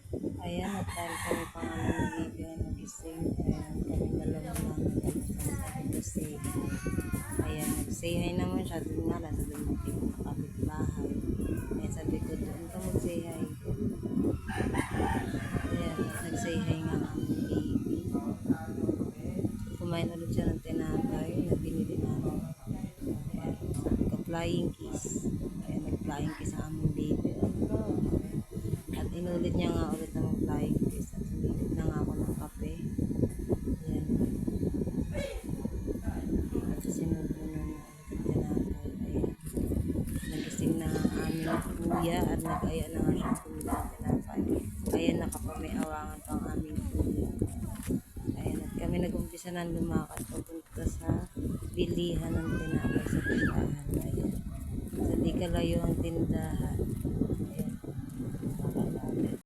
Ayan, at dahil kami pangalan ng baby ay nagising. Ayan, kami dalawa lang kasi ayan, nag-say hi naman siya. Doon nga lang, dumating ang kapitbahay. Ayan, sabi ko, doon ka mag-say hi. Ayan, nag-say hi nga ang baby. Kumain ulit siya ng tinapay na binili namin. Ayan, sabi ko, flying kiss. Ayan, nag-flying kiss ang aming baby. At inulit niya nga ulit ng flying kiss. At umilit na nga ako ng kape. Ayan. At sinubo na niya ulit ang tinapay. Ayan. Nagising na ang aming kuya at nag-aya na nga siyang tumila ng tinapay. Ayan, nakapamiawangan pa ang aming kuya. Ayan, at kami nag-umpisa na lumakad papunta sa bilihan ng tinapay sa tindahan. Ayan. Sa di kalayo ang tindahan.